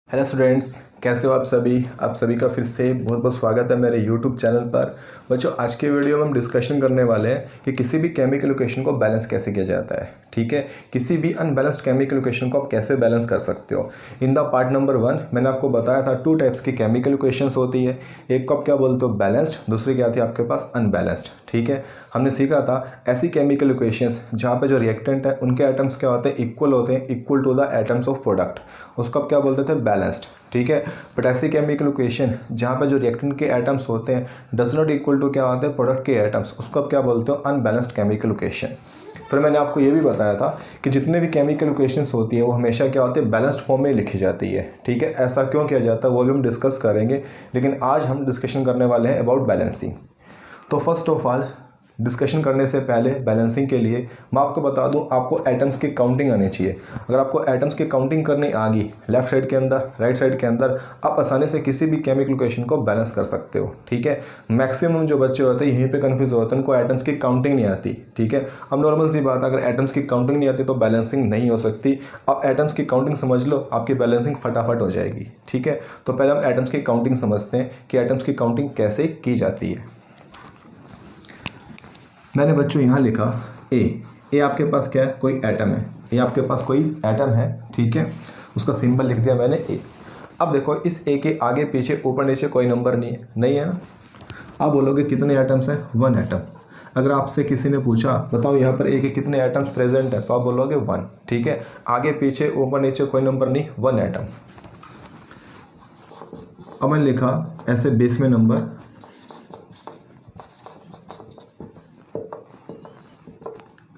Hello students, कैसे हो आप सभी का फिर से बहुत बहुत स्वागत है मेरे यूट्यूब चैनल पर। बच्चों, आज के वीडियो में हम डिस्कशन करने वाले हैं कि किसी भी केमिकल इक्वेशन को बैलेंस कैसे किया जाता है। ठीक है, किसी भी अनबैलेंस्ड केमिकल इक्वेशन को आप कैसे बैलेंस कर सकते हो। इन द पार्ट नंबर 1 मैंने आपको बताया था 2 टाइप्स की केमिकल इक्वेशंस होती है। एक को आप क्या बोलते हो, बैलेंस्ड, दूसरी क्या थी आपके पास, अनबैलेंस्ड। ठीक है, हमने सीखा था ऐसी केमिकल इक्वेशंस जहाँ पे जो रिएक्टेंट है उनके एटम्स क्या होते हैं, इक्वल होते हैं, equal to the atoms of product, उसको आप क्या बोलते थे, बैलेंस्ड। ठीक है, बट ऐसी केमिकल इक्वेशन जहाँ पे जो रिएक्टेंट के एटम्स होते हैं डज नॉट इक्वल टू क्या होते हैं, प्रोडक्ट के एटम्स, उसको आप क्या बोलते हो, अनबैलेंस्ड केमिकल इक्वेशन। फिर मैंने आपको ये भी बताया था कि जितने भी केमिकल इक्वेशंस होती हैं वो हमेशा क्या होती है, बैलेंस्ड फॉर्म में लिखी जाती है। ठीक है, ऐसा क्यों किया जाता है वो भी हम डिस्कस करेंगे, लेकिन आज हम डिस्कशन करने वाले हैं अबाउट बैलेंसिंग। तो फर्स्ट ऑफ ऑल डिस्कशन करने से पहले बैलेंसिंग के लिए मैं आपको बता दूं, आपको एटम्स की काउंटिंग आनी चाहिए। अगर आपको एटम्स की काउंटिंग करनी आ गई लेफ्ट साइड के अंदर, राइट साइड के अंदर, आप आसानी से किसी भी केमिकल इक्वेशन को बैलेंस कर सकते हो। ठीक है, मैक्सिमम जो बच्चे होते हैं यहीं पे कंफ्यूज होते हैं, उनको एटम्स की काउंटिंग नहीं आती। ठीक है, अब नॉर्मल सी बात है, अगर एटम्स की काउंटिंग नहीं आती तो बैलेंसिंग नहीं हो सकती। आप एटम्स की काउंटिंग समझ लो, आपकी बैलेंसिंग फटाफट हो जाएगी। ठीक है, तो पहले हम एटम्स की काउंटिंग समझते हैं कि एटम्स की काउंटिंग कैसे की जाती है। मैंने बच्चों यहाँ लिखा ए आपके पास क्या है, कोई एटम है। ए आपके पास कोई एटम है, ठीक है, उसका सिंबल लिख दिया मैंने ए। अब देखो, इस ए के आगे पीछे ऊपर नीचे कोई नंबर नहीं है ना। आप बोलोगे कितने एटम्स हैं, 1 एटम। अगर आपसे किसी ने पूछा बताओ यहाँ पर ए के कितने एटम्स प्रेजेंट है, तो आप बोलोगे 1। ठीक है, आगे पीछे ऊपर नीचे कोई नंबर नहीं, 1 एटम। अब मैंने लिखा ऐसे बेस में नंबर,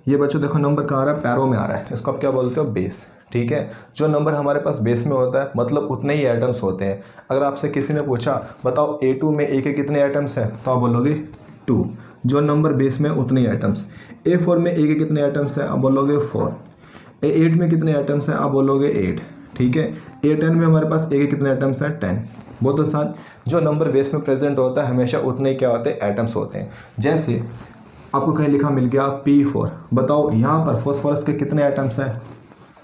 ये बच्चों देखो नंबर कहाँ आ रहा है, पैरों में आ रहा है, इसको आप क्या बोलते हो, बेस। ठीक है, जो नंबर हमारे पास बेस में होता है मतलब उतने ही एटम्स होते हैं। अगर आपसे किसी ने पूछा बताओ A2 में ए के कितने एटम्स हैं, तो आप बोलोगे 2। जो नंबर बेस में उतने ही एटम्स। A4 में ए के कितने एटम्स हैं, आप बोलोगे 4। A8 में कितने एटम्स हैं, आप बोलोगे 8। ठीक है, A10 में हमारे पास ए के कितने एटम्स हैं, 10। बहुत आसान, जो नंबर बेस में प्रेजेंट होता है हमेशा उतने ही क्या होते हैं, एटम्स होते हैं। जैसे आपको कहीं लिखा मिल गया P4, बताओ यहाँ पर फॉस्फोरस के कितने एटम्स हैं,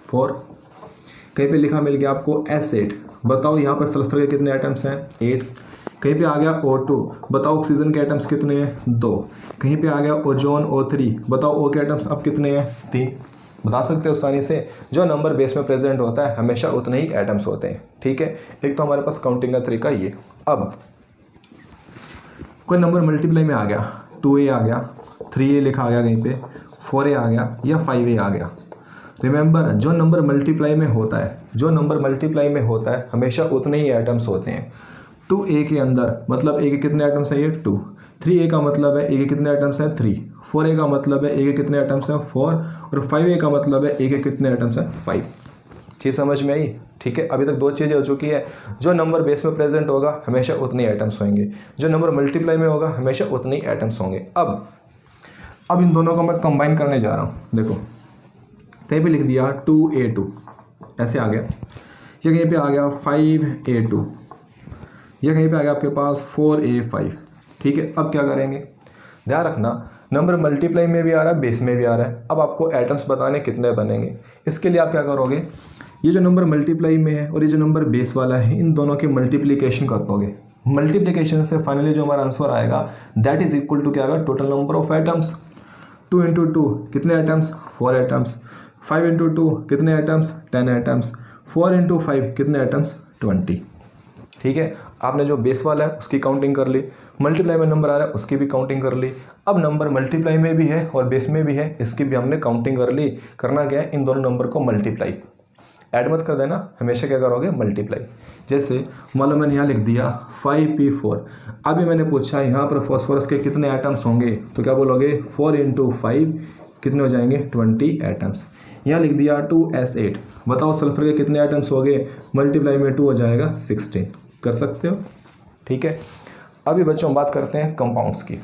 4। कहीं पे लिखा मिल गया आपको S8, बताओ यहाँ पर सल्फर के कितने एटम्स हैं, 8। कहीं पे आ गया O2, बताओ ऑक्सीजन के एटम्स कितने हैं, 2। कहीं पे आ गया ओजोन O3, बताओ O के एटम्स अब कितने हैं, 3। बता सकते हो आसानी से, जो नंबर बेस में प्रेजेंट होता है हमेशा उतने ही एटम्स होते हैं। ठीक है, एक तो हमारे पास काउंटिंग का तरीका ये। अब कोई नंबर मल्टीप्लाई में आ गया, 2A आ गया, 3A लिखा आ गया कहीं पे, 4A आ गया या 5A आ गया। रिमेंबर, जो नंबर मल्टीप्लाई में होता है हमेशा उतने ही एटम्स होते हैं। 2A के अंदर मतलब ए के कितने एटम्स हैं, ये 2। 3A का मतलब है ए के कितने एटम्स हैं, 3। 4A का मतलब है ए के कितने एटम्स हैं, 4। और 5A का मतलब है ए के कितने एटम्स हैं, 5। चीज़ समझ में आई। ठीक है, अभी तक 2 चीज़ें हो चुकी है। जो नंबर बेस में प्रेजेंट होगा हमेशा उतने एटम्स होंगे, जो नंबर मल्टीप्लाई में होगा हमेशा उतने ही एटम्स होंगे। अब इन दोनों को मैं कंबाइन करने जा रहा हूँ। देखो कहीं पे लिख दिया 2A2, ऐसे आ गया, या कहीं पे आ गया 5A2, या कहीं पे आ गया आपके पास 4A5। ठीक है, अब क्या करेंगे, ध्यान रखना नंबर मल्टीप्लाई में भी आ रहा है, बेस में भी आ रहा है। अब आपको एटम्स बताने कितने बनेंगे, इसके लिए आप क्या करोगे, ये जो नंबर मल्टीप्लाई में है और ये जो नंबर बेस वाला है इन दोनों की मल्टीप्लिकेशन कर दोगे। मल्टीप्लिकेशन से फाइनली जो हमारा आंसर आएगा दैट इज इक्वल टू क्या आएगा, टोटल नंबर ऑफ एटम्स। 2 × 2 कितने एटम्स, 4 एटम्स। 5 × 2 कितने एटम्स, 10 एटम्स। 4 × 5 कितने एटम्स, 20। ठीक है, आपने जो बेस वाला है उसकी काउंटिंग कर ली, मल्टीप्लाई में नंबर आ रहा है उसकी भी काउंटिंग कर ली। अब नंबर मल्टीप्लाई में भी है और बेस में भी है, इसकी भी हमने काउंटिंग कर ली। करना क्या है, इन दोनों नंबर को मल्टीप्लाई, ऐड मत कर देना, हमेशा क्या करोगे, मल्टीप्लाई। जैसे मान लो मैंने यहाँ लिख दिया 5P4। अभी मैंने पूछा यहाँ पर फॉस्फोरस के कितने एटम्स होंगे, तो क्या बोलोगे, 4 × 5 कितने हो जाएंगे, 20 एटम्स। यहाँ लिख दिया 2S8, बताओ सल्फर के कितने एटम्स हो गए, मल्टीप्लाई में 2 हो जाएगा 16। कर सकते हो। ठीक है, अभी बच्चों बात करते हैं कंपाउंड्स की।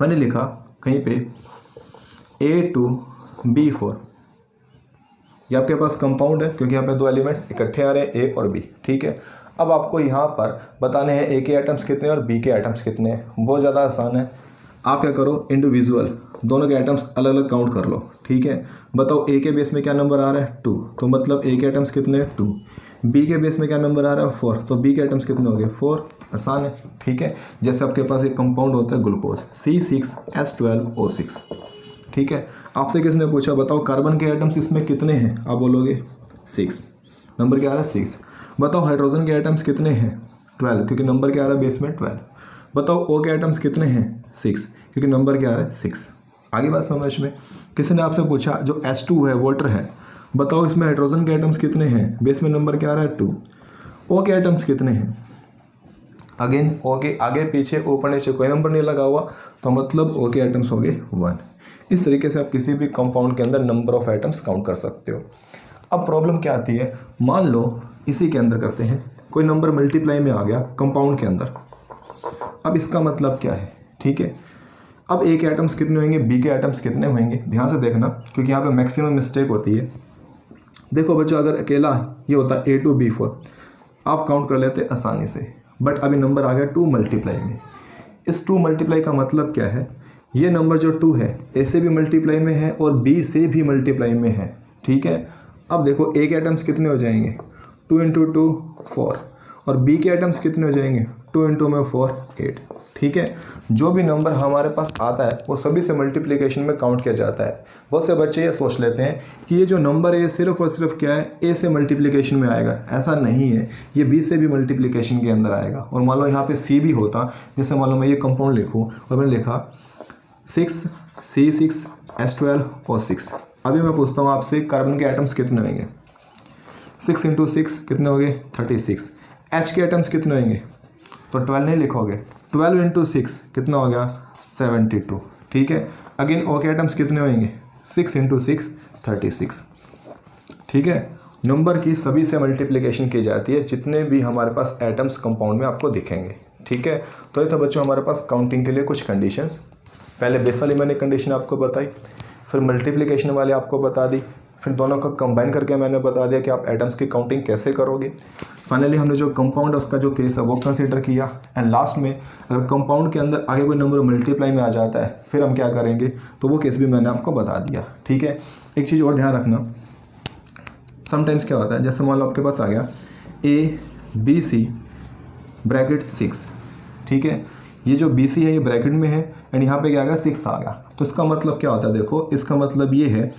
मैंने लिखा कहीं पे A2B4, ये आपके पास कंपाउंड है क्योंकि यहाँ पे 2 एलिमेंट्स इकट्ठे आ रहे हैं, ए और बी। ठीक है, अब आपको यहाँ पर बताने हैं ए के एटम्स कितने और बी के एटम्स कितने हैं। बहुत ज़्यादा आसान है, आप क्या करो, इंडिविजुअल दोनों के आइटम्स अलग अलग काउंट कर लो, ठीक है। बताओ ए के बेस में क्या नंबर आ रहा है 2, तो मतलब ए के आइटम्स कितने 2। बी के बेस में क्या नंबर आ रहा है 4, तो बी के आइटम्स कितने हो गए 4। आसान है, ठीक है। जैसे आपके पास एक कंपाउंड होता है ग्लूकोज C6H12O6, ठीक है। आपसे किसने पूछा बताओ कार्बन के आइटम्स इसमें कितने हैं, आप बोलोगे 6, नंबर क्या आ रहा है 6। बताओ हाइड्रोजन के आइटम्स कितने हैं 12, क्योंकि नंबर क्या आ रहा है बेस में 12। बताओ ओ के आइटम्स कितने हैं 6, क्योंकि नंबर क्या आ रहा है 6। आगे बात समझ में। किसी ने आपसे पूछा जो H2 है वाटर है, बताओ इसमें हाइड्रोजन के आइटम्स कितने हैं, बेस में नंबर क्या आ रहा है 2। ओ के आइटम्स कितने हैं, अगेन ओ के आगे पीछे ऊपर नीचे कोई नंबर नहीं लगा हुआ, तो मतलब ओ के आइटम्स हो गए 1। इस तरीके से आप किसी भी कंपाउंड के अंदर नंबर ऑफ आइटम्स काउंट कर सकते हो। अब प्रॉब्लम क्या आती है, मान लो इसी के अंदर करते हैं कोई नंबर मल्टीप्लाई में आ गया कंपाउंड के अंदर। अब इसका मतलब क्या है, ठीक है। अब ए के आइटम्स कितने होंगे, बी के आइटम्स कितने होंगे, ध्यान से देखना क्योंकि यहाँ पे मैक्सिमम मिस्टेक होती है। देखो बच्चों, अगर अकेला ये होता A2B4 आप काउंट कर लेते आसानी से, बट अभी नंबर आ गया 2 मल्टीप्लाई में। इस 2 मल्टीप्लाई का मतलब क्या है, ये नंबर जो 2 है ए से भी मल्टीप्लाई में है और बी से भी मल्टीप्लाई में है, ठीक है। अब देखो ए के आइटम्स कितने हो जाएंगे 2 × 2 4, और बी के आइटम्स कितने हो जाएंगे 2 × 4 8, ठीक है। जो भी नंबर हमारे पास आता है वो सभी से मल्टीप्लिकेशन में काउंट किया जाता है। बहुत से बच्चे ये सोच लेते हैं कि ये जो नंबर है सिर्फ और सिर्फ क्या है ए से मल्टीप्लिकेशन में आएगा, ऐसा नहीं है, ये बी से भी मल्टीप्लिकेशन के अंदर आएगा। और मान लो यहाँ पे सी भी होता, जैसे मान लो मैं ये कंपाउंड लिखूँ और मैंने लिखा 6C6H12O6। अभी मैं पूछता हूँ आपसे कार्बन के आइटम्स कितने होंगे, 6 × 6 कितने हो गए 36। H के आइटम्स कितने होंगे, तो 12 नहीं लिखोगे, 12 × 6 कितना हो गया 72, ठीक है। अगेन ओ के आइटम्स कितने होंगे 6 × 6 36, ठीक है। नंबर की सभी से मल्टीप्लिकेशन की जाती है जितने भी हमारे पास एटम्स कंपाउंड में आपको दिखेंगे, ठीक है। तो ये था बच्चों हमारे पास काउंटिंग के लिए कुछ कंडीशंस। पहले बेस वाली मैंने कंडीशन आपको बताई, फिर मल्टीप्लिकेशन वाले आपको बता दी, फिर दोनों का कंबाइन करके मैंने बता दिया कि आप एटम्स की काउंटिंग कैसे करोगे। फाइनली हमने जो कंपाउंड है उसका जो केस है वो कंसीडर किया, एंड लास्ट में अगर कंपाउंड के अंदर आगे कोई नंबर मल्टीप्लाई में आ जाता है फिर हम क्या करेंगे, तो वो केस भी मैंने आपको बता दिया, ठीक है। एक चीज़ और ध्यान रखना, समटाइम्स क्या होता है, जैसे मान लो आपके पास आ गया ABC ब्रैकेट 6, ठीक है। ये जो BC है ये ब्रैकेट में है एंड यहाँ पे क्या आ गया 6 आ गया, तो इसका मतलब क्या होता है, देखो इसका मतलब ये है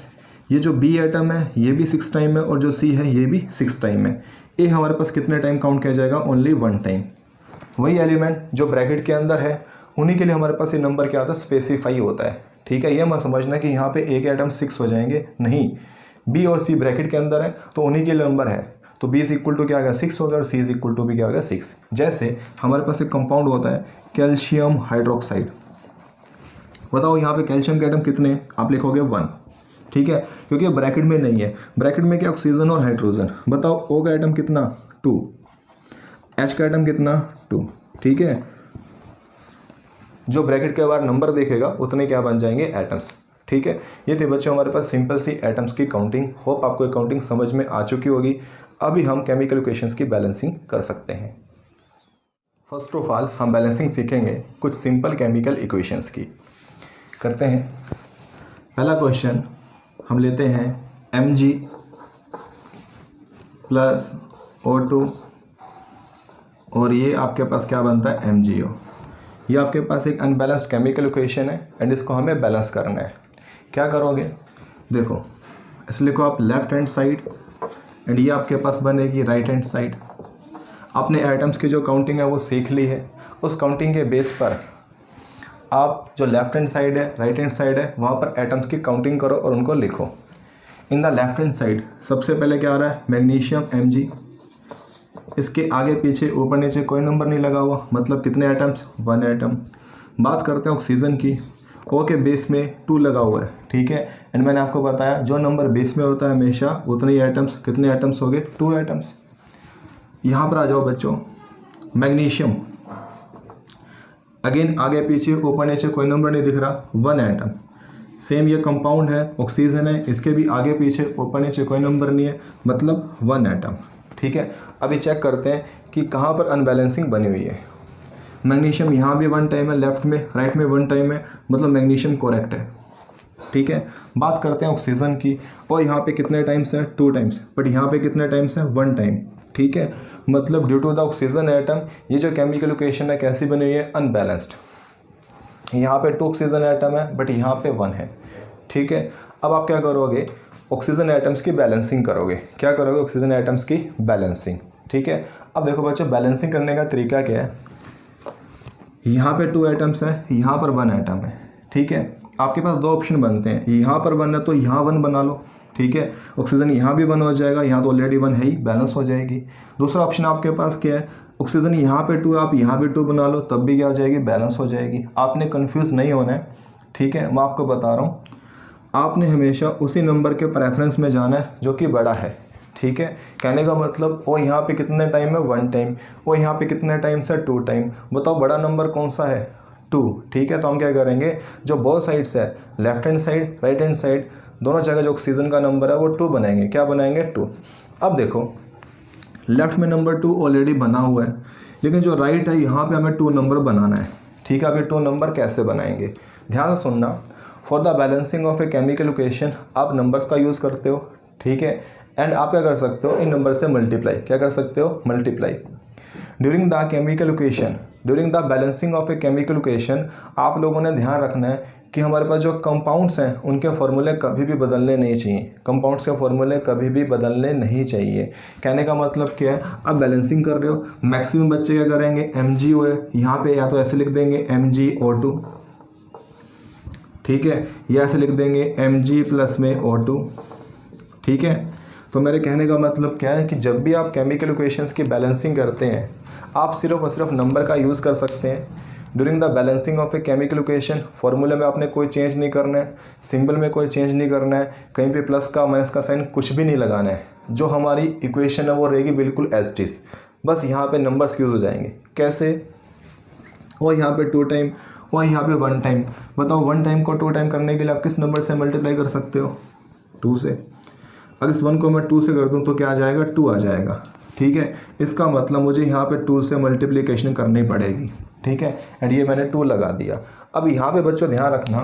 ये जो B आइटम है ये भी 6 टाइम है और जो C है ये भी 6 टाइम है। ए हमारे पास कितने टाइम काउंट किया जाएगा, ओनली 1 टाइम। वही एलिमेंट जो ब्रैकेट के अंदर है उन्हीं के लिए हमारे पास ये नंबर क्या होता है स्पेसिफाई होता है, ठीक है। ये मत समझना कि यहाँ पे ए के आइटम 6 हो जाएंगे, नहीं, B और C ब्रैकेट के अंदर है तो उन्हीं के लिए नंबर है, तो B = क्या आ गया 6 हो गया और C = भी क्या आ गया 6। जैसे हमारे पास एक कंपाउंड होता है कैल्शियम हाइड्रोक्साइड, बताओ यहाँ पे कैल्शियम के आइटम कितने, आप लिखोगे 1, ठीक है, क्योंकि ब्रैकेट में नहीं है। ब्रैकेट में क्या ऑक्सीजन और हाइड्रोजन। बताओ O का आइटम कितना 2, H का आइटम कितना 2, ठीक है। जो ब्रैकेट के बाहर नंबर देखेगा उतने क्या बन जाएंगे एटम्स, ठीक है। ये थे बच्चों हमारे पास सिंपल सी एटम्स की काउंटिंग। होप आपको ये काउंटिंग समझ में आ चुकी होगी। अभी हम केमिकल इक्वेशंस की बैलेंसिंग कर सकते हैं। फर्स्ट ऑफ ऑल हम बैलेंसिंग सीखेंगे कुछ सिंपल केमिकल इक्वेशंस की। करते हैं पहला क्वेश्चन, हम लेते हैं Mg + O2 और ये आपके पास क्या बनता है MgO। ये आपके पास एक अनबैलेंस्ड केमिकल इक्वेशन है एंड इसको हमें बैलेंस करना है। क्या करोगे, देखो इस लिखो आप लेफ्ट हैंड साइड एंड ये आपके पास बनेगी राइट हैंड साइड। आपने एटम्स की जो काउंटिंग है वो सीख ली है, उस काउंटिंग के बेस पर आप जो लेफ्ट हैंड साइड है राइट हैंड साइड है वहाँ पर एटम्स की काउंटिंग करो और उनको लिखो। In the left hand side सबसे पहले क्या आ रहा है मैग्नीशियम Mg, इसके आगे पीछे ऊपर नीचे कोई नंबर नहीं लगा हुआ, मतलब कितने एटम्स 1 एटम। बात करते हैं ऑक्सीजन की, O के बेस में 2 लगा हुआ है, ठीक है। एंड मैंने आपको बताया जो नंबर बेस में होता है हमेशा उतने ही एटम्स, कितने एटम्स हो गए 2 एटम्स। यहाँ पर आ जाओ बच्चों मैग्नीशियम, अगेन आगे पीछे ऊपर नीचे कोई नंबर नहीं दिख रहा 1 एटम। सेम ये कंपाउंड है ऑक्सीजन है, इसके भी आगे पीछे ऊपर नीचे कोई नंबर नहीं है, मतलब 1 एटम, ठीक है। अभी चेक करते हैं कि कहाँ पर अनबैलेंसिंग बनी हुई है। मैग्नीशियम यहाँ भी 1 टाइम है, लेफ्ट में राइट में 1 टाइम है, मतलब मैग्नीशियम करेक्ट है। ठीक है, बात करते हैं ऑक्सीजन की, और यहाँ पे कितने टाइम्स है 2 टाइम्स, बट यहाँ पे कितने टाइम्स है 1 टाइम। ठीक है, मतलब due to the oxygen atom ये जो केमिकल इक्वेशन है कैसी बनी हुई है, अनबैलेंस्ड। यहाँ पे 2 ऑक्सीजन एटम है बट यहाँ पे 1 है। ठीक है, अब आप क्या करोगे, ऑक्सीजन एटम्स की बैलेंसिंग करोगे। क्या करोगे, ऑक्सीजन एटम्स की बैलेंसिंग। ठीक है, अब देखो बच्चों बैलेंसिंग करने का तरीका क्या है, यहाँ पे 2 एटम्स है, यहाँ पर 1 एटम है। ठीक है, आपके पास 2 ऑप्शन बनते हैं, यहाँ पर 1 है तो यहाँ 1 बना लो। ठीक है, ऑक्सीजन यहाँ भी 1 हो जाएगा, यहाँ तो ऑलरेडी 1 है ही, बैलेंस हो जाएगी। दूसरा ऑप्शन आपके पास क्या है, ऑक्सीजन यहाँ पे 2 आप यहाँ भी 2 बना लो, तब भी क्या हो जाएगी, बैलेंस हो जाएगी। आपने कन्फ्यूज़ नहीं होना है। ठीक है, मैं आपको बता रहा हूँ, आपने हमेशा उसी नंबर के प्रेफरेंस में जाना है जो कि बड़ा है। ठीक है, कहने का मतलब वो यहाँ पे कितने टाइम है 1 टाइम, वो यहाँ पे कितने टाइम से 2 टाइम, बताओ बड़ा नंबर कौन सा है 2। ठीक है, तो हम क्या करेंगे, जो बोथ साइड्स है left hand side right hand side दोनों जगह जो ऑक्सीजन का नंबर है वो 2 बनाएंगे। क्या बनाएंगे 2। अब देखो लेफ्ट में नंबर 2 ऑलरेडी बना हुआ है, लेकिन जो राइट है यहाँ पे हमें 2 नंबर बनाना है। ठीक है, अब ये 2 नंबर कैसे बनाएंगे, ध्यान से सुनना। For the balancing of a chemical equation आप नंबर्स का यूज़ करते हो। ठीक है, एंड आप क्या कर सकते हो, इन नंबर से मल्टीप्लाई। क्या कर सकते हो, multiply. During the chemical equation, during the balancing of a chemical equation आप लोगों ने ध्यान रखना है कि हमारे पास जो कंपाउंड्स हैं उनके फॉर्मूले कभी भी बदलने नहीं चाहिए। कंपाउंड्स के फॉर्मूले कभी भी बदलने नहीं चाहिए। कहने का मतलब क्या है, आप बैलेंसिंग कर रहे हो, मैक्सिमम बच्चे क्या करेंगे, MgO है यहाँ पे, या तो ऐसे लिख देंगे MgO2। ठीक है, या ऐसे लिख देंगे Mg प्लस में O2। ठीक है, तो मेरे कहने का मतलब क्या है कि जब भी आप केमिकल इक्वेशंस की बैलेंसिंग करते हैं आप सिर्फ और सिर्फ नंबर का यूज़ कर सकते हैं। During the balancing of a chemical equation फॉर्मूले में आपने कोई चेंज नहीं करना है, सिंबल में कोई चेंज नहीं करना है, कहीं पे प्लस का माइनस का साइन कुछ भी नहीं लगाना है। जो हमारी इक्वेशन है वो रहेगी बिल्कुल एज इट इज, बस यहाँ पे नंबर्स यूज़ हो जाएंगे। कैसे, और यहाँ पे 2 टाइम और यहाँ पे 1 टाइम। बताओ 1 टाइम को 2 टाइम करने के लिए आप किस नंबर से मल्टीप्लाई कर सकते हो, 2 से। अगर इस 1 को मैं 2 से कर दूँ तो क्या आ जाएगा, 2 आ जाएगा। ठीक है, इसका मतलब मुझे यहाँ पे 2 से मल्टीप्लिकेशन करनी पड़ेगी। ठीक है, एंड ये मैंने 2 लगा दिया। अब यहाँ पे बच्चों ध्यान रखना,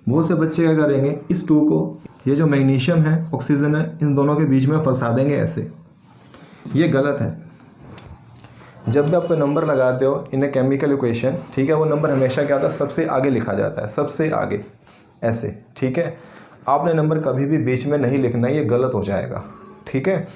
बहुत से बच्चे क्या करेंगे, इस 2 को, ये जो मैग्नीशियम है ऑक्सीजन है, इन दोनों के बीच में फंसा देंगे ऐसे। ये गलत है। जब भी आपको नंबर लगाते हो इन ए केमिकल इक्वेशन, ठीक है, वो नंबर हमेशा क्या होता है, सबसे आगे लिखा जाता है, सबसे आगे ऐसे। ठीक है, आपने नंबर कभी भी बीच में नहीं लिखना है, ये गलत हो जाएगा। ठीक है,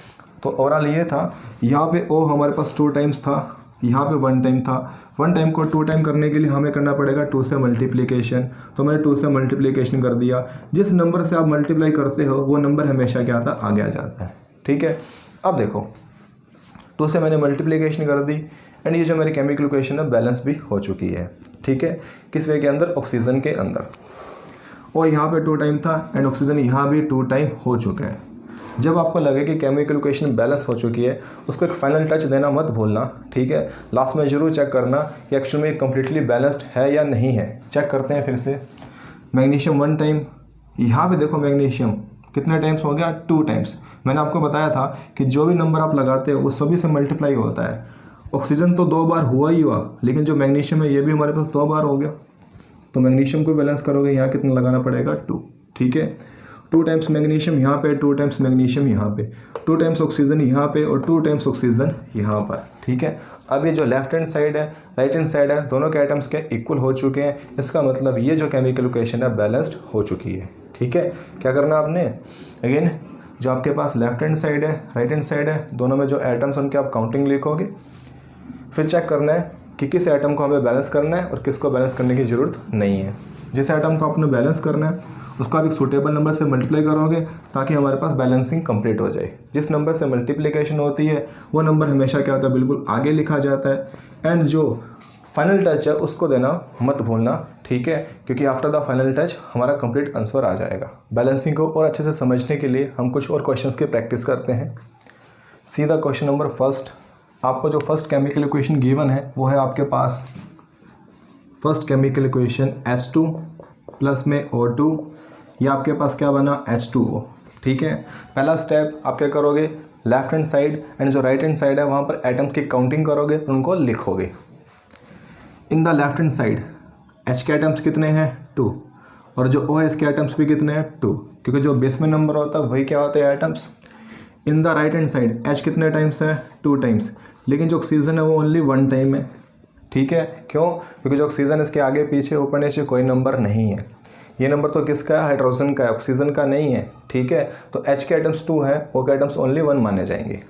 तो ओवरऑल ये था। यहाँ पे O हमारे पास 2 टाइम्स था, यहाँ पे 1 टाइम था। 1 टाइम को 2 टाइम करने के लिए हमें करना पड़ेगा 2 से मल्टीप्लिकेशन, तो मैंने 2 से मल्टीप्लिकेशन कर दिया। जिस नंबर से आप मल्टीप्लाई करते हो वो नंबर हमेशा क्या आता है, आगे आ जाता है। ठीक है, अब देखो 2 से मैंने मल्टीप्लिकेशन कर दी, एंड ये जो मेरी केमिकल इक्वेशन है बैलेंस भी हो चुकी है। ठीक है, किस वे के अंदर, ऑक्सीजन के अंदर। और यहाँ पे 2 टाइम था एंड ऑक्सीजन यहाँ भी 2 टाइम हो चुका है। जब आपको लगे कि केमिकल इक्वेशन बैलेंस हो चुकी है, उसको एक फाइनल टच देना मत भूलना। ठीक है, लास्ट में ज़रूर चेक करना कि एक्चुअली में कम्प्लीटली बैलेंस्ड है या नहीं है। चेक करते हैं फिर से। मैग्नीशियम 1 टाइम, यहाँ पे देखो मैग्नीशियम कितने टाइम्स हो गया, 2 टाइम्स। मैंने आपको बताया था कि जो भी नंबर आप लगाते हो वो सभी से मल्टीप्लाई होता है। ऑक्सीजन तो 2 बार हुआ ही हुआ, लेकिन जो मैग्नीशियम है ये भी हमारे पास 2 बार हो गया। तो मैग्नीशियम को बैलेंस करोगे, यहाँ कितना लगाना पड़ेगा, 2। ठीक है, 2 टाइम्स मैग्नीशियम यहाँ पे, 2 टाइम्स मैग्नीशियम यहाँ पे, 2 टाइम्स ऑक्सीजन यहाँ पे और 2 टाइम्स ऑक्सीजन यहाँ पर। ठीक है, अब ये जो लेफ्ट हैंड साइड है राइट हैंड साइड है, दोनों के आइटम्स के इक्वल हो चुके हैं। इसका मतलब ये जो केमिकल इक्वेशन है बैलेंस्ड हो चुकी है। ठीक है, क्या करना आपने, अगेन जो आपके पास लेफ्ट हैंड साइड है राइट हैंड साइड है, दोनों में जो आइटम्स उनके आप काउंटिंग लिखोगे, फिर चेक करना है कि किस आइटम को हमें बैलेंस करना है और किसको बैलेंस करने की ज़रूरत नहीं है। जिस आइटम को आपने बैलेंस करना है उसको आप एक सूटेबल नंबर से मल्टीप्लाई करोगे ताकि हमारे पास बैलेंसिंग कंप्लीट हो जाए। जिस नंबर से मल्टीप्लिकेशन होती है वो नंबर हमेशा क्या होता है, बिल्कुल आगे लिखा जाता है। एंड जो फाइनल टच है उसको देना मत भूलना। ठीक है, क्योंकि आफ्टर द फाइनल टच हमारा कंप्लीट आंसर आ जाएगा। बैलेंसिंग को और अच्छे से समझने के लिए हम कुछ और क्वेश्चंस की प्रैक्टिस करते हैं। सीधा क्वेश्चन नंबर फर्स्ट, आपको जो फर्स्ट केमिकल इक्वेशन गिवन है वो है आपके पास first chemical equation H2 plus में O2, ये आपके पास क्या बना, H2O। ठीक है, पहला स्टेप आप क्या करोगे, लेफ्ट हैंड साइड एंड जो राइट हैंड साइड है वहाँ पर एटम्स की काउंटिंग करोगे, उनको लिखोगे। In the left hand side H के आइटम्स कितने हैं 2, और जो OH के आइटम्स भी कितने हैं 2, क्योंकि जो बेस में नंबर होता है वही क्या होते हैं items. In the right hand side H कितने टाइम्स है 2 टाइम्स, लेकिन जो ऑक्सीजन है वो ओनली 1 टाइम है। ठीक है, क्यों? क्योंकि जो ऑक्सीजन इसके आगे पीछे ऊपर नीचे कोई नंबर नहीं है। ये नंबर तो किसका है? हाइड्रोजन का है, ऑक्सीजन का नहीं है। ठीक है, तो H के आइटम्स 2 है, O के आइटम्स ओनली 1 माने जाएंगे।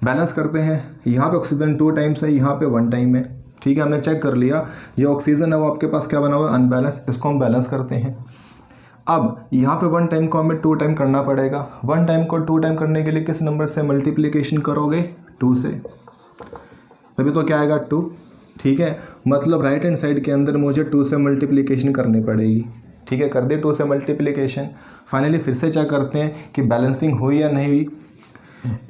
बैलेंस करते हैं, यहाँ पे ऑक्सीजन 2 टाइम्स है, यहाँ पे 1 टाइम है। ठीक है, हमने चेक कर लिया जो ऑक्सीजन है वो आपके पास क्या बना हुआ है अनबैलेंस, इसको हम बैलेंस करते हैं। अब यहाँ पे 1 टाइम को हमें 2 टाइम करना पड़ेगा। 1 टाइम को 2 टाइम करने के लिए किस नंबर से मल्टीप्लिकेशन करोगे? 2 से, तभी तो क्या आएगा 2। ठीक है, मतलब राइट हैंड साइड के अंदर मुझे 2 से मल्टीप्लिकेशन करनी पड़ेगी। ठीक है, कर दी 2 से मल्टीप्लिकेशन। फाइनली फिर से चेक करते हैं कि बैलेंसिंग हुई या नहीं हुई।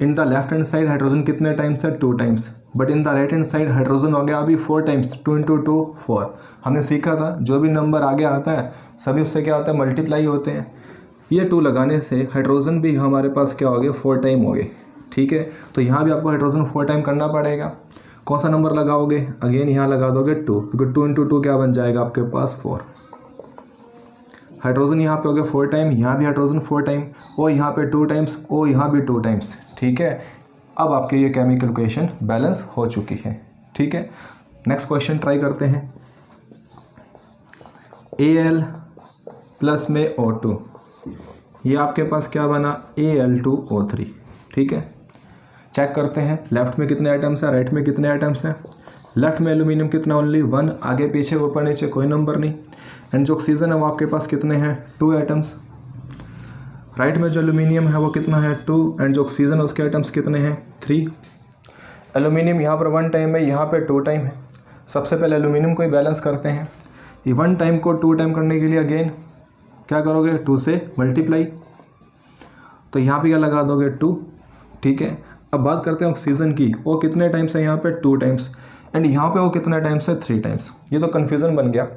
In the left hand side hydrogen कितने टाइम्स है 2 times, but in the right hand side hydrogen हो गया अभी 4 टाइम्स, 2 × 2 4। हमने सीखा था जो भी नंबर आगे आता है सभी उससे क्या होता है मल्टीप्लाई होते हैं। ये 2 लगाने से हाइड्रोजन भी हमारे पास क्या हो गया 4 टाइम हो गए। ठीक है, तो यहाँ भी आपको हाइड्रोजन 4 टाइम करना पड़ेगा। कौन सा नंबर लगाओगे? अगेन यहाँ लगा दोगे 2, क्योंकि 2 × 2 क्या बन जाएगा आपके पास 4। हाइड्रोजन यहाँ पे हो गया 4 टाइम, यहाँ भी हाइड्रोजन 4 टाइम, ओ यहाँ पे 2 टाइम्स, ओ यहाँ भी 2 टाइम्स। ठीक है, अब आपके ये केमिकल इक्वेशन बैलेंस हो चुकी है। ठीक है, नेक्स्ट क्वेश्चन ट्राई करते हैं। Al प्लस में O2, ये आपके पास क्या बना Al2O3। ठीक है, चेक करते हैं लेफ्ट में कितने आइटम्स हैं, राइट में कितने आइटम्स हैं। लेफ्ट में एल्यूमिनियम कितना ओनली 1, आगे पीछे ऊपर नीचे कोई नंबर नहीं। एंड जो ऑक्सीजन है वो आपके पास कितने हैं 2 आइटम्स। राइट में जो एल्यूमिनियम है वो कितना है 2, एंड जो ऑक्सीजन है उसके आइटम्स कितने हैं 3। एल्यूमिनियम यहाँ पर 1 टाइम है, यहाँ पे 2 टाइम है। सबसे पहले एल्यूमिनियम को ही बैलेंस करते हैं। ये 1 टाइम को 2 टाइम करने के लिए अगेन क्या करोगे 2 से मल्टीप्लाई, तो यहाँ पे क्या लगा दोगे 2। ठीक है, अब बात करते हैं ऑक्सीजन की। वो कितने टाइम्स है यहाँ पे 2 टाइम्स, एंड यहाँ पे वो कितने टाइम्स है 3 टाइम्स। ये तो कन्फ्यूज़न बन गया।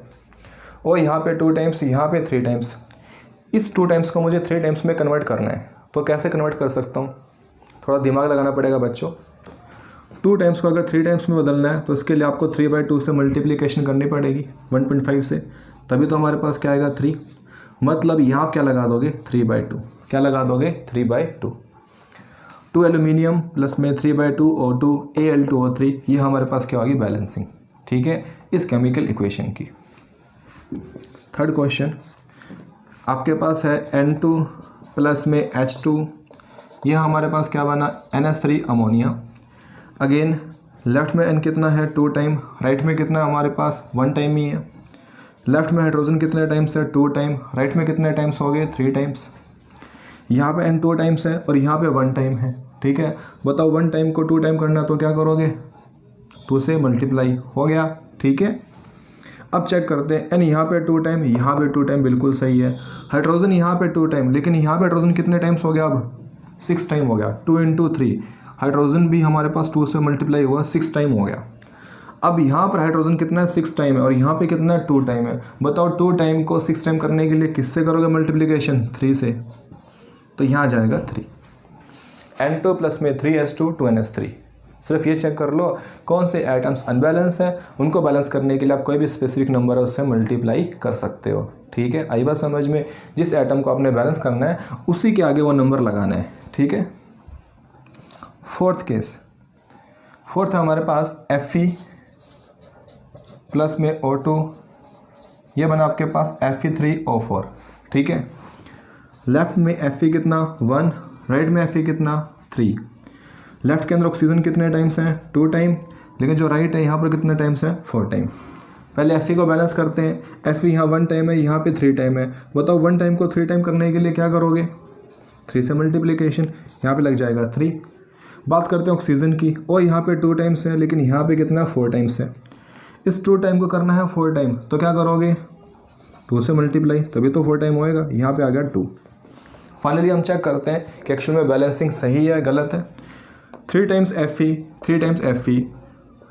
वो यहाँ पे 2 टाइम्स, यहाँ पे 3 टाइम्स। इस 2 टाइम्स को मुझे 3 टाइम्स में कन्वर्ट करना है, तो कैसे कन्वर्ट कर सकता हूँ? थोड़ा दिमाग लगाना पड़ेगा बच्चों। 2 टाइम्स को अगर 3 टाइम्स में बदलना है तो इसके लिए आपको 3/2 से मल्टीप्लिकेशन करनी पड़ेगी 1.5 से, तभी तो हमारे पास क्या आएगा 3। मतलब यहाँ आप क्या लगा दोगे 3/2। क्या लगा दोगे 3/2। 2 एल्यूमिनियम प्लस में 3/2 O2 Al2O3, ये हमारे पास क्या होगी बैलेंसिंग। ठीक है, इस केमिकल इक्वेशन की। थर्ड क्वेश्चन आपके पास है N2 प्लस में H2, यह हमारे पास क्या बना NH3 अमोनिया। अगेन लेफ्ट में N कितना है 2 टाइम, राइट में कितना हमारे पास 1 टाइम ही है। लेफ्ट में हाइड्रोजन कितने टाइम्स है 2 टाइम, राइट में कितने टाइम्स हो गए 3 टाइम्स। यहाँ पे N 2 टाइम्स है और यहाँ पे 1 टाइम है। ठीक है, बताओ 1 टाइम को 2 टाइम करना तो क्या करोगे 2 से मल्टीप्लाई, हो गया। ठीक है, अब चेक करते हैं N यहाँ पे 2 टाइम, यहाँ पे 2 टाइम, बिल्कुल सही है। हाइड्रोजन यहाँ पे 2 टाइम, लेकिन यहाँ पे हाइड्रोजन कितने टाइम्स हो गया अब 6 टाइम हो गया। 2 × 3 हाइड्रोजन भी हमारे पास 2 से मल्टीप्लाई हुआ 6 टाइम हो गया। अब यहाँ पर हाइड्रोजन कितना है 6 टाइम है और यहाँ पे कितना है 2 टाइम है। बताओ 2 टाइम को 6 टाइम करने के लिए किससे करोगे मल्टीप्लिकेशन 3 से, तो यहाँ जाएगा 3। N2 प्लस में 3H2 2NH3। सिर्फ ये चेक कर लो कौन से आइटम्स अनबैलेंस है, उनको बैलेंस करने के लिए आप कोई भी स्पेसिफिक नंबर है उससे मल्टीप्लाई कर सकते हो। ठीक है, आई बात समझ में। जिस आइटम को आपने बैलेंस करना है उसी के आगे वो नंबर लगाना है। ठीक है, फोर्थ केस। फोर्थ है हमारे पास Fe प्लस में O2, ये बना आपके पास Fe3O4। ठीक है, लेफ्ट में Fe कितना 1, राइट में Fe कितना 3। लेफ्ट के अंदर ऑक्सीजन कितने टाइम्स हैं 2 टाइम, लेकिन जो राइट है यहाँ पर कितने टाइम्स हैं 4 टाइम। पहले Fe को बैलेंस करते हैं। Fe यहाँ 1 टाइम है, यहाँ पे 3 टाइम है। बताओ 1 टाइम को 3 टाइम करने के लिए क्या करोगे 3 से मल्टीप्लिकेशन, यहाँ पे लग जाएगा 3। बात करते हैं ऑक्सीजन की। और यहाँ पे 2 टाइम्स है, लेकिन यहाँ पे कितना 4 टाइम्स है। इस 2 टाइम को करना है 4 टाइम, तो क्या करोगे 2 से मल्टीप्लाई, तभी तो 4 टाइम होएगा। यहाँ पे आ गया 2। फाइनली हम चेक करते हैं कि एक्चुअल में बैलेंसिंग सही है गलत है। 3 times Fe, 3 times Fe,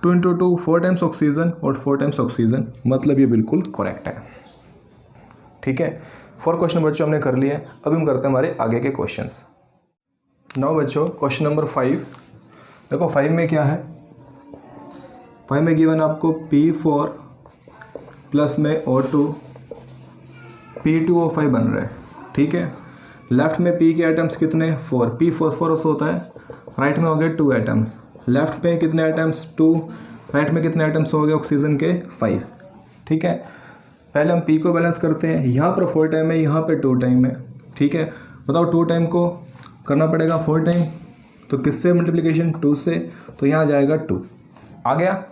2 × 2 4 times oxygen और 4 टाइम्स ऑक्सीजन, मतलब ये बिल्कुल करेक्ट है। ठीक है, 4 क्वेश्चन बच्चों हमने कर लिए। अभी हम करते हैं हमारे आगे के क्वेश्चंस। नाउ बच्चों क्वेश्चन नंबर 5 देखो। 5 में क्या है 5 में गिवन आपको P4 प्लस में O2 P2O5 बन रहा है, ठीक है। लेफ्ट में P के आइटम्स कितने 4, P फॉस्फोरस होता है, राइट में हो गए 2 आइटम्स। लेफ्ट में कितने आइटम्स 2, राइट में कितने आइटम्स हो गए ऑक्सीजन के 5, ठीक है। पहले हम P को बैलेंस करते हैं, यहाँ पर 4 टाइम है, यहाँ पे 2 टाइम है, ठीक है। बताओ 2 टाइम को करना पड़ेगा 4 टाइम, तो किससे मल्टीप्लिकेशन 2 से, तो यहाँ जाएगा 2 आ गया।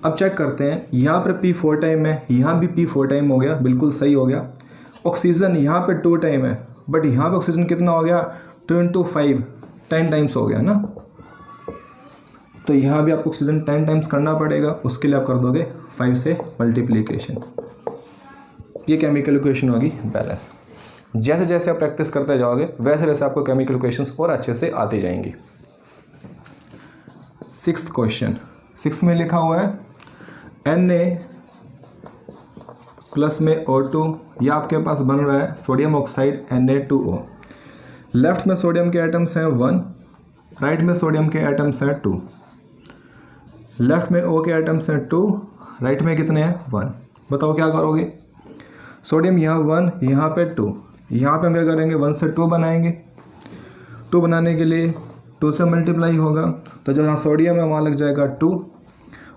अब चेक करते हैं, यहाँ पर P 4 टाइम है, यहाँ भी P 4 टाइम हो गया, बिल्कुल सही हो गया। ऑक्सीजन यहाँ पे 2 टाइम है, बट यहाँ पे ऑक्सीजन कितना हो गया 2 × 5 10 टाइम्स हो गया ना, तो यहाँ भी आपको ऑक्सीजन 10 टाइम्स करना पड़ेगा। उसके लिए आप कर दोगे 5 से मल्टीप्लिकेशन। ये केमिकल इक्वेशन होगी बैलेंस। जैसे जैसे आप प्रैक्टिस करते जाओगे वैसे वैसे आपको केमिकल इक्वेशंस और अच्छे से आती जाएंगी। 6th क्वेश्चन, 6 में लिखा हुआ है Na प्लस में O2, या आपके पास बन रहा है सोडियम ऑक्साइड Na2O। लेफ्ट में सोडियम के आइटम्स हैं 1, राइट में सोडियम के आइटम्स हैं 2। लेफ्ट में O के आइटम्स हैं 2, राइट में कितने हैं 1। बताओ क्या करोगे, सोडियम यहाँ 1, यहाँ पे 2, यहाँ पे हम क्या करेंगे 1 से 2 बनाएंगे। 2 बनाने के लिए 2 से मल्टीप्लाई होगा, तो जहाँ सोडियम है वहाँ लग जाएगा 2।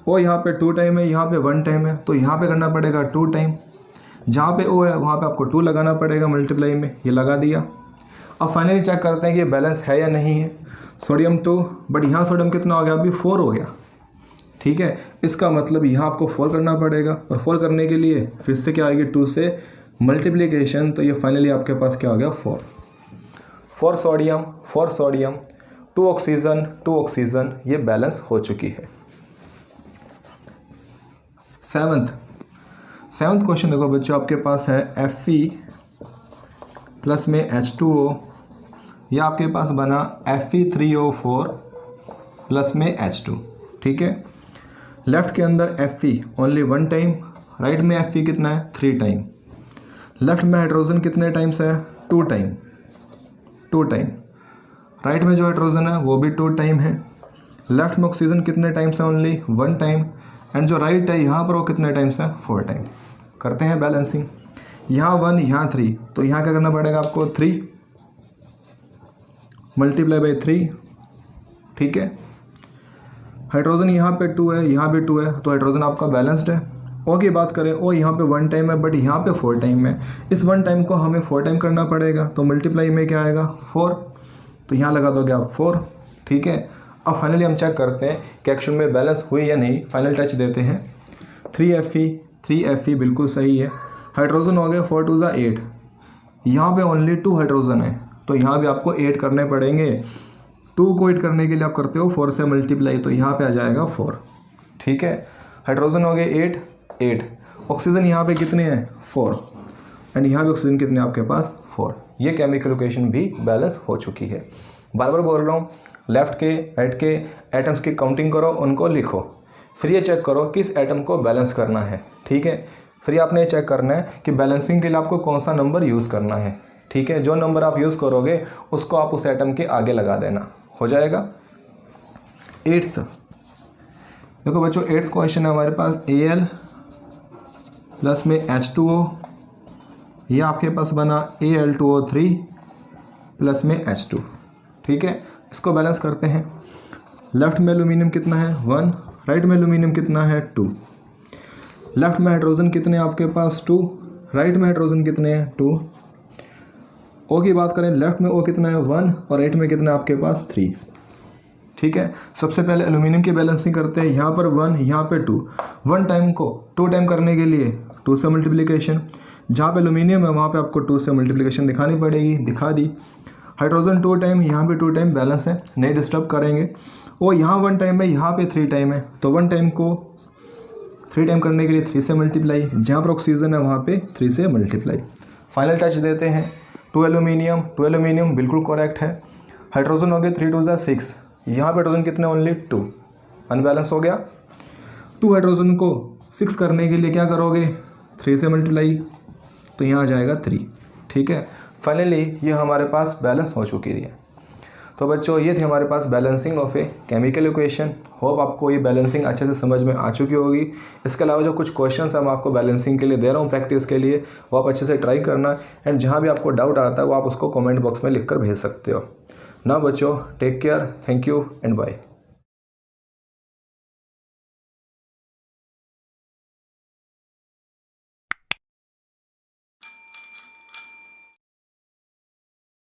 ओ यहाँ पे 2 टाइम है, यहाँ पे 1 टाइम है, तो यहाँ पे करना पड़ेगा 2 टाइम। जहाँ पे O है वहाँ पे आपको 2 लगाना पड़ेगा मल्टीप्लाई में, ये लगा दिया। अब फाइनली चेक करते हैं कि ये बैलेंस है या नहीं है। सोडियम 2, बट यहाँ सोडियम कितना हो गया, अभी 4 हो गया, ठीक है। इसका मतलब यहाँ आपको 4 करना पड़ेगा, और 4 करने के लिए फिर से क्या आएगी 2 से मल्टीप्लिकेशन, तो ये फाइनली आपके पास क्या हो गया 4 सोडियम 2 ऑक्सीजन, ये बैलेंस हो चुकी है। 7th क्वेश्चन देखो बच्चों, आपके पास है Fe प्लस में H2O, या आपके पास बना Fe3O4 प्लस में H2, ठीक है। लेफ्ट के अंदर Fe ओनली 1 टाइम, राइट में Fe कितना है 3 टाइम। लेफ्ट में हाइड्रोजन कितने टाइम्स है 2 टाइम। राइट में जो हाइड्रोजन है वो भी 2 टाइम है। लेफ्ट में ऑक्सीजन कितने टाइम्स है ओनली 1 टाइम, एंड जो राइट है यहाँ पर वो कितने टाइम्स है 4 टाइम। करते हैं बैलेंसिंग, यहाँ 1 यहाँ 3, तो यहाँ क्या करना पड़ेगा आपको 3 मल्टीप्लाई बाई 3, ठीक है। हाइड्रोजन यहाँ पे 2 है, यहाँ भी 2 है, तो हाइड्रोजन आपका बैलेंस्ड है। O की बात करें, O यहाँ पे 1 टाइम है, बट यहाँ पे 4 टाइम है। इस 1 टाइम को हमें 4 टाइम करना पड़ेगा, तो मल्टीप्लाई में क्या आएगा 4, तो यहाँ लगा दोगे आप 4, ठीक है। अब फाइनली हम चेक करते हैं कि एक्चुअल में बैलेंस हुई या नहीं। फाइनल टच देते हैं, 3Fe बिल्कुल सही है। हाइड्रोजन हो गए 4 2 8, यहाँ पे ओनली 2 हाइड्रोजन है, तो यहाँ भी आपको 8 करने पड़ेंगे। 2 को 8 करने के लिए आप करते हो 4 से मल्टीप्लाई, तो यहाँ पे आ जाएगा 4, ठीक है। हाइड्रोजन हो गए 8, ऑक्सीजन यहाँ पे कितने हैं 4, एंड यहाँ भी ऑक्सीजन कितने आपके पास 4। ये केमिकल इक्वेशन भी बैलेंस हो चुकी है। बार बार बोल रहा हूँ, लेफ्ट के राइट के एटम्स की काउंटिंग करो, उनको लिखो, फिर ये चेक करो किस एटम को बैलेंस करना है, ठीक है। फिर आपने ये चेक करना है कि बैलेंसिंग के लिए आपको कौन सा नंबर यूज़ करना है, ठीक है। जो नंबर आप यूज़ करोगे उसको आप उस एटम के आगे लगा देना, हो जाएगा। 8th देखो बच्चों, 8th क्वेश्चन है हमारे पास Al प्लस में H2O, यह आपके पास बना Al2O3 प्लस में H2, ठीक है। इसको बैलेंस करते हैं। लेफ्ट में एल्यूमिनियम कितना है 1, राइट में एल्यूमिनियम कितना है 2। लेफ्ट में हाइड्रोजन कितने आपके पास 2, राइट में हाइड्रोजन कितने हैं 2। O की बात करें, लेफ्ट में O कितना है 1 और राइट में कितना है आपके पास 3, ठीक है। सबसे पहले एल्यूमिनियम की बैलेंसिंग करते हैं। यहाँ पर 1, यहाँ पे 2, 1 टाइम को 2 टाइम करने के लिए 2 से मल्टीप्लिकेशन, जहाँ पे एल्यूमिनियम है वहाँ पे आपको 2 से मल्टीप्लिकेशन दिखानी पड़ेगी, दिखा दी। हाइड्रोजन 2 टाइम, यहाँ पे 2 टाइम, बैलेंस है, नहीं डिस्टर्ब करेंगे। और यहाँ 1 टाइम है, यहाँ पे 3 टाइम है, तो 1 टाइम को 3 टाइम करने के लिए 3 से मल्टीप्लाई, जहाँ पर ऑक्सीजन है वहाँ पे 3 से मल्टीप्लाई। फाइनल टच देते हैं, 2 एल्यूमिनियम बिल्कुल करेक्ट है। हाइड्रोजन हो गए 3 2 6, यहाँ पे हाइड्रोजन कितने ओनली 2, अनबैलेंस हो गया। 2 हाइड्रोजन को 6 करने के लिए क्या करोगे 3 से मल्टीप्लाई, तो यहाँ आ जाएगा 3, ठीक है। फाइनली ये हमारे पास बैलेंस हो चुकी है। तो बच्चों ये थी हमारे पास balancing of a chemical equation. Hope आपको ये बैलेंसिंग अच्छे से समझ में आ चुकी होगी। इसके अलावा जो कुछ क्वेश्चंस हम आपको बैलेंसिंग के लिए दे रहा हूँ प्रैक्टिस के लिए, वो आप अच्छे से ट्राई करना। एंड जहाँ भी आपको डाउट आता है वो आप उसको कमेंट बॉक्स में लिख कर भेज सकते हो ना। बच्चों take care, thank you and bye.